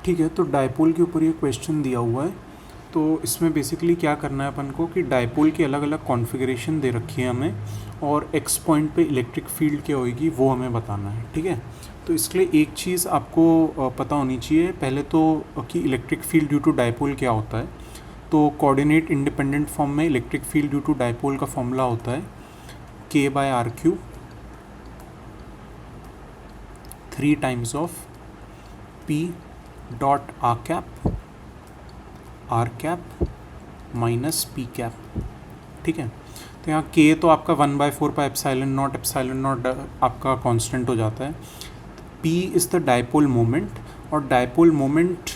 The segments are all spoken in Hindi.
ठीक है, तो डायपोल के ऊपर ये क्वेश्चन दिया हुआ है। तो इसमें बेसिकली क्या करना है अपन को कि डायपोल की अलग अलग कॉन्फ़िगरेशन दे रखी है हमें, और एक्स पॉइंट पे इलेक्ट्रिक फील्ड क्या होएगी वो हमें बताना है। ठीक है, तो इसके लिए एक चीज़ आपको पता होनी चाहिए पहले तो कि electric field due to dipole क्या होता है। तो कोऑर्डिनेट इंडिपेंडेंट फॉर्म में electric field due to dipole का फॉर्मूला होता है k/r³ 3 times of p dot r cap minus p cap. ठीक है, तो यहाँ k तो आपका 1/4 एप्सिलॉन नॉट आपका कांस्टेंट हो जाता है। p is the dipole moment, और डायपोल मोमेंट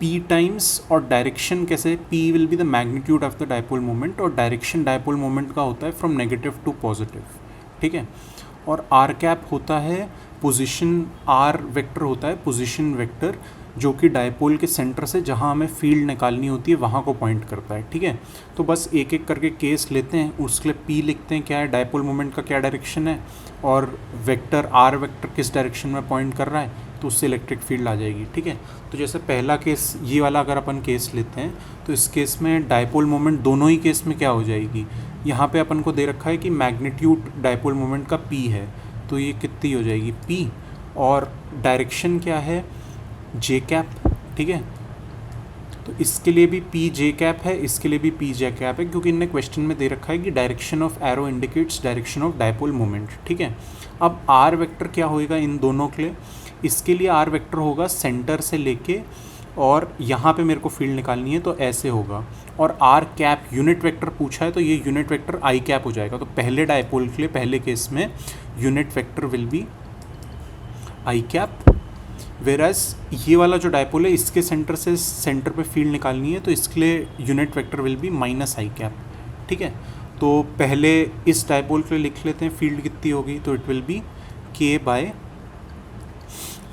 p टाइम्स, और डायरेक्शन कैसे, p will be the magnitude of the dipole moment, और डायरेक्शन डायपोल मोमेंट का होता है फ्रॉम नेगेटिव टू पॉजिटिव। ठीक है, और आर कैप होता है पोजीशन, आर वेक्टर होता है पोजीशन वेक्टर, जो कि डायपोल के सेंटर से जहां हमें फील्ड निकालनी होती है वहां को पॉइंट करता है। ठीक है, तो बस एक एक करके केस लेते हैं, उसके लिए पी लिखते हैं क्या है, डायपोल मोमेंट का क्या डायरेक्शन है, और वेक्टर आर वेक्टर किस डायरेक्शन में पॉइंट कर रहा है, तो उससे इलेक्ट्रिक फील्ड आ जाएगी। ठीक है, तो जैसे पहला केस ये वाला अगर अपन केस लेते हैं, तो इस केस में डायपोल मोमेंट दोनों ही केस में क्या हो जाएगी, यहाँ पे अपन को दे रखा है कि मैग्नीट्यूड डायपोल मोमेंट का p है, तो ये कितनी हो जाएगी p, और डायरेक्शन क्या है जे कैप। ठीक है, तो इसके लिए भी पी जे कैप है, इसके लिए भी पी जे कैप है, क्योंकि इनने क्वेश्चन में दे रखा है कि direction of arrow indicates direction of dipole moment. ठीक है, अब आर वेक्टर क्या होएगा इन दोनों के लिए, इसके लिए आर वेक्टर होगा सेंटर से लेके, और यहाँ पे मेरे को फील्ड निकालनी है तो ऐसे होगा, और आर कैप यूनिट वेक्टर पूछा है तो ये यूनिट वेक्टर आई कैप हो जाएगा। तो पहले डायपोल के लिए पहले केस में unit vector will be i cap, वेराज ये वाला जो डायपोल है इसके सेंटर से सेंटर पे फील्ड निकालनी है तो इसके लिए unit vector will B minus I cap. ठीक है, तो पहले इस डायपोल के लिए लिख लेते हैं फील्ड कितनी होगी, तो इट विल बी k/,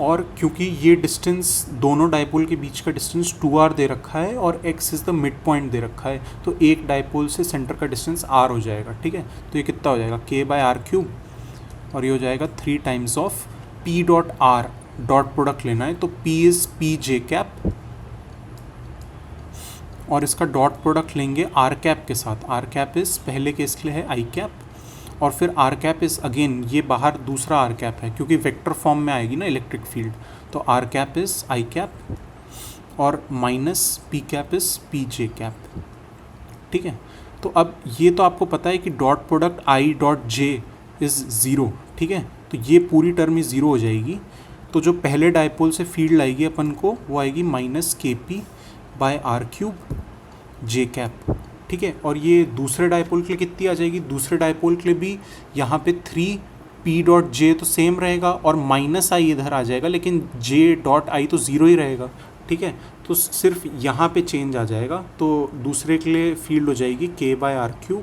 और क्योंकि ये डिस्टेंस दोनों डायपोल के बीच का डिस्टेंस 2r दे रखा है और x is the mid point दे रखा है, तो एक डायपोल से सेंटर का डिस्टेंस r हो जाएगा। ठीक है, तो ये कितना हो जाएगा k/r³, और ये हो जाएगा 3 times of p dot r, dot product लेना है तो p is p j cap, और इसका डॉट प्रोडक्ट लेंगे आर कैप के साथ। आर कैप इज़ पहले केस के लिए है आई कैप, और फिर आर कैप इज़ अगेन ये बाहर दूसरा आर कैप है क्योंकि वेक्टर फॉर्म में आएगी ना इलेक्ट्रिक फील्ड, तो r cap is i cap, और minus p cap is p j cap. ठीक है, तो अब ये तो आपको पता है कि dot product I dot J is zero. ठीक है, तो ये पूरी टर्म ही ज़ीरो हो जाएगी, तो जो पहले डायपोल से फील्ड आएगी अपन को वो आएगी -kp/r³ जे कैप। ठीक है, और ये दूसरे डायपोल के लिए कितनी आ जाएगी, दूसरे डायपोल के लिए भी यहाँ पे 3p.j तो सेम रहेगा, और माइनस आई इधर आ जाएगा, लेकिन j.i तो ज़ीरो ही रहेगा। ठीक है, तो सिर्फ यहाँ पे चेंज आ जाएगा, तो दूसरे के लिए फील्ड हो जाएगी k/r³,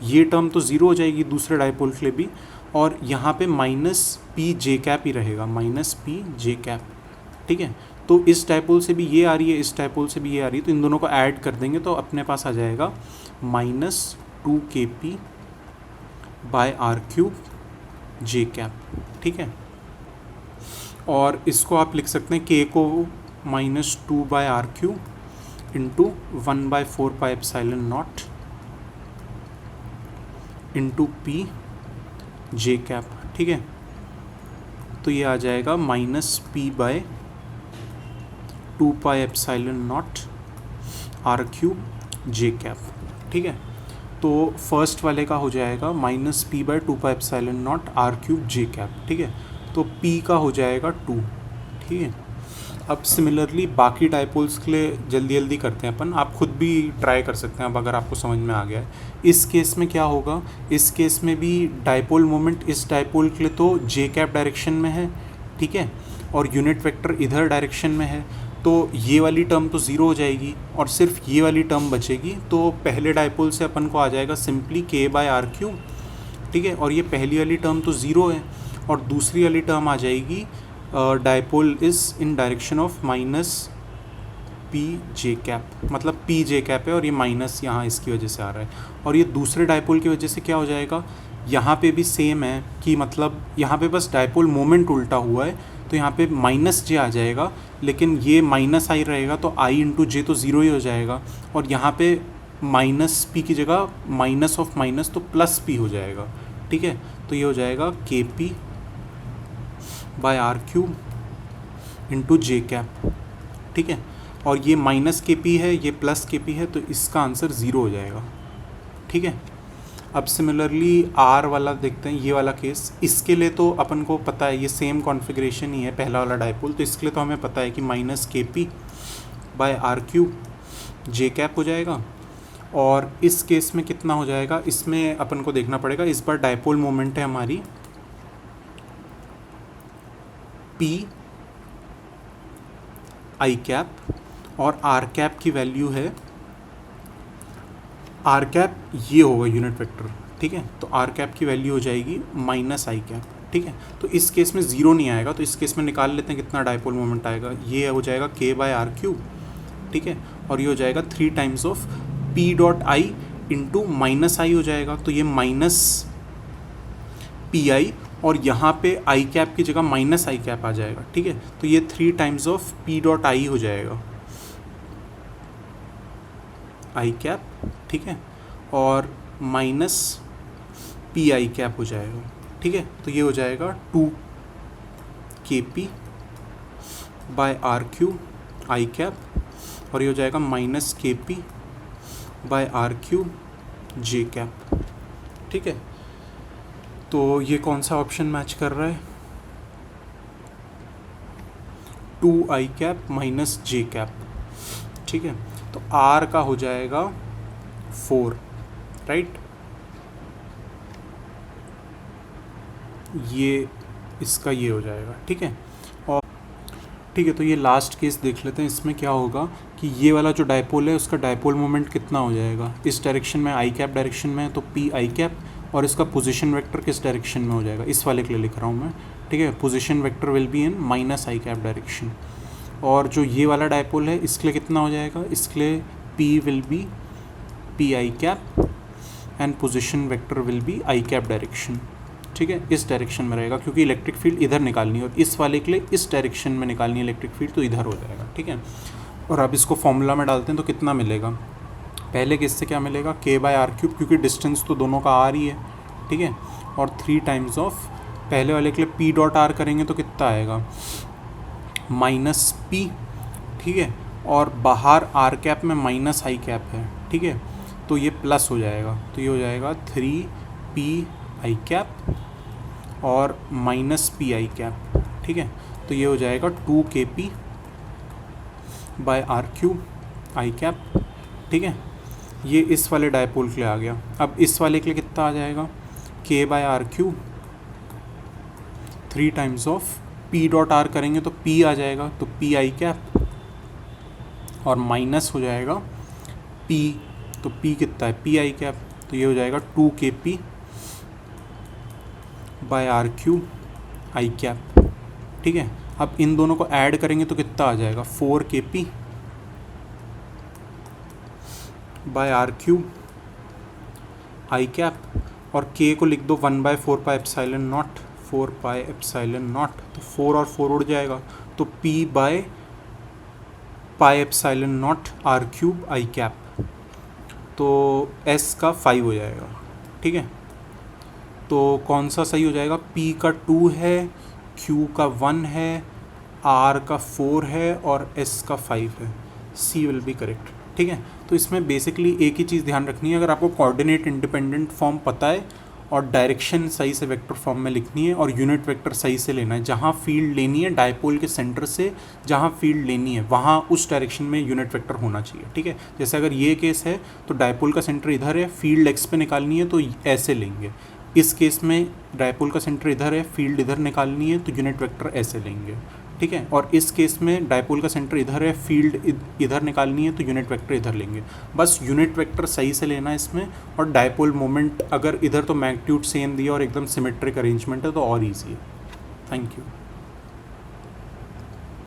ये टर्म तो ज़ीरो हो जाएगी दूसरे डायपोल के लिए भी, और यहाँ पे -p जे कैप ही रहेगा, -p जे कैप। ठीक है, तो इस डायपोल से भी ये आ रही है, इस डायपोल से भी ये आ रही है, तो इन दोनों को ऐड कर देंगे तो अपने पास आ जाएगा -2kp/r³ जे कैप। ठीक है, और इसको आप लिख सकते हैं k को -2/r³ इंटू 1/4πε0 इंटू p जे कैप। ठीक है, तो ये आ जाएगा -p/2πε0 r³ जे कैप। ठीक है, तो फर्स्ट वाले का हो जाएगा -p/2πε0 r³ जे कैप। ठीक है, तो p का हो जाएगा 2। ठीक है, अब सिमिलरली बाकी डायपोल्स के लिए जल्दी जल्दी करते हैं अपन, आप खुद भी ट्राई कर सकते हैं अब अगर आपको समझ में आ गया है। इस केस में क्या होगा, इस केस में भी डायपोल मोमेंट इस डायपोल के लिए तो जे कैप डायरेक्शन में है। ठीक है, और यूनिट वेक्टर इधर डायरेक्शन में है, तो ये वाली टर्म तो ज़ीरो हो जाएगी और सिर्फ ये वाली टर्म बचेगी, तो पहले डायपोल से अपन को आ जाएगा सिंपली k/r³। ठीक है, और ये पहली वाली टर्म तो ज़ीरो है, और दूसरी वाली टर्म आ जाएगी dipole is in direction of -p J cap, मतलब p जे कैप है और ये माइनस यहाँ इसकी वजह से आ रहा है, और ये दूसरे डायपोल की वजह से क्या हो जाएगा, यहाँ पे भी सेम है कि मतलब यहाँ पे बस डायपोल मोमेंट उल्टा हुआ है, तो यहाँ पे माइनस जे आ जाएगा, लेकिन ये माइनस आई रहेगा तो आई इंटू जे तो ज़ीरो ही हो जाएगा, और यहाँ पे माइनस पी की जगह माइनस ऑफ माइनस तो प्लस पी हो जाएगा, ठीक है। तो ये हो जाएगा k p by r cube into j cap, ठीक है। और ये माइनस के पी है, ये प्लस के पी है, तो इसका आंसर ज़ीरो हो जाएगा, ठीक है। अब सिमिलरली आर वाला देखते हैं, ये वाला केस, इसके लिए तो अपन को पता है ये सेम कॉन्फ़िगरेशन ही है पहला वाला डायपोल, तो इसके लिए तो हमें पता है कि minus k p by r cube j cap हो जाएगा। और इस केस में कितना हो जाएगा, इसमें अपन को देखना पड़ेगा। इस बार डायपोल मोमेंट है हमारी पी आई कैप, और आर कैप की वैल्यू है, आर कैप ये होगा यूनिट वेक्टर, ठीक है। तो आर कैप की वैल्यू हो जाएगी माइनस आई कैप, ठीक है। तो इस केस में ज़ीरो नहीं आएगा, तो इस केस में निकाल लेते हैं कितना डायपोल मोमेंट आएगा। ये हो जाएगा के बाय आर क्यूब, ठीक है, और ये हो जाएगा 3 times of p dot i into minus i हो जाएगा, तो ये माइनस पी आई, और यहाँ पे आई कैप की जगह माइनस आई कैप आ जाएगा, ठीक है। तो ये 3 टाइम्स ऑफ पी डॉट आई हो जाएगा, आई कैप, ठीक है, और माइनस पी आई कैप हो जाएगा, ठीक है। तो ये हो जाएगा 2 k p by r cube i cap, और ये हो जाएगा minus k p by r cube j cap, ठीक है। तो ये कौन सा ऑप्शन मैच कर रहा है, 2 आई कैप माइनस जे कैप, ठीक है। तो आर का हो जाएगा 4, राइट, ये इसका ये हो जाएगा, ठीक है। और ठीक है, तो ये लास्ट केस देख लेते हैं। इसमें क्या होगा कि ये वाला जो डायपोल है उसका डायपोल मोमेंट कितना हो जाएगा, इस डायरेक्शन में आई कैप डायरेक्शन में है तो पी आई कैप, और इसका पोजीशन वेक्टर किस डायरेक्शन में हो जाएगा, इस वाले के लिए लिख रहा हूँ मैं, ठीक है। Position vector will be in minus I cap direction. और जो ये वाला डायपोल है इसके लिए कितना हो जाएगा, इसके लिए p will be p i cap and position vector will be i cap direction, ठीक है। इस डायरेक्शन में रहेगा क्योंकि इलेक्ट्रिक फील्ड इधर निकालनी है, और इस वाले के लिए इस डायरेक्शन में निकालनी है इलेक्ट्रिक फील्ड, तो इधर हो जाएगा, ठीक है। और अब इसको फॉर्मूला में डालते हैं तो कितना मिलेगा, पहले केस से क्या मिलेगा, के बाय आर क्यूब, क्योंकि डिस्टेंस तो दोनों का आर ही है, ठीक है, और 3 टाइम्स ऑफ पहले वाले के लिए पी डॉट आर करेंगे तो कितना आएगा, माइनस पी, ठीक है, और बाहर आर कैप में माइनस आई कैप है, ठीक है, तो ये प्लस हो जाएगा, तो ये हो जाएगा 3 पी आई कैप और माइनस पी आई कैप, ठीक है। तो ये हो जाएगा 2 k p by r cube i cap, ठीक है। ये इस वाले डायपोल के लिए आ गया। अब इस वाले के लिए कितना आ जाएगा, k by r cube 3 times of p dot r करेंगे तो पी आ जाएगा, तो पी आई कैप, और माइनस हो जाएगा पी, तो पी कितना है, पी आई कैप, तो ये हो जाएगा 2 k p by r cube i cap, ठीक है। अब इन दोनों को ऐड करेंगे तो कितना आ जाएगा, 4 k p by r cube i cap, और के को लिख दो 1/4 pi epsilon naught, 4 pi epsilon naught, तो 4 और 4 उड़ जाएगा, तो p by pi epsilon naught r cube i cap, तो एस का 5 हो जाएगा, ठीक है। तो कौन सा सही हो जाएगा, पी का 2 है, क्यू का 1 है, आर का 4 है, और एस का 5 है, सी विल बी करेक्ट, ठीक है। तो इसमें बेसिकली एक ही चीज़ ध्यान रखनी है, अगर आपको कोऑर्डिनेट इंडिपेंडेंट फॉर्म पता है और डायरेक्शन सही से वेक्टर फॉर्म में लिखनी है और यूनिट वेक्टर सही से लेना है, जहाँ फील्ड लेनी है डायपोल के सेंटर से जहाँ फील्ड लेनी है वहाँ उस डायरेक्शन में यूनिट वेक्टर होना चाहिए, ठीक है। जैसे अगर ये केस है तो डायपोल का सेंटर इधर है, फील्ड एक्स पे निकालनी है तो ऐसे लेंगे। इस केस में डायपोल का सेंटर इधर है, फील्ड इधर निकालनी है तो यूनिट वेक्टर ऐसे लेंगे, ठीक है। और इस केस में डायपोल का सेंटर इधर है, फील्ड इधर निकालनी है तो यूनिट वेक्टर इधर लेंगे। बस यूनिट वेक्टर सही से लेना है इसमें, और डायपोल मोमेंट अगर इधर तो मैग्नीट्यूड सेम दिया और एकदम सिमेट्रिक अरेंजमेंट है तो और ईजी है। Thank you.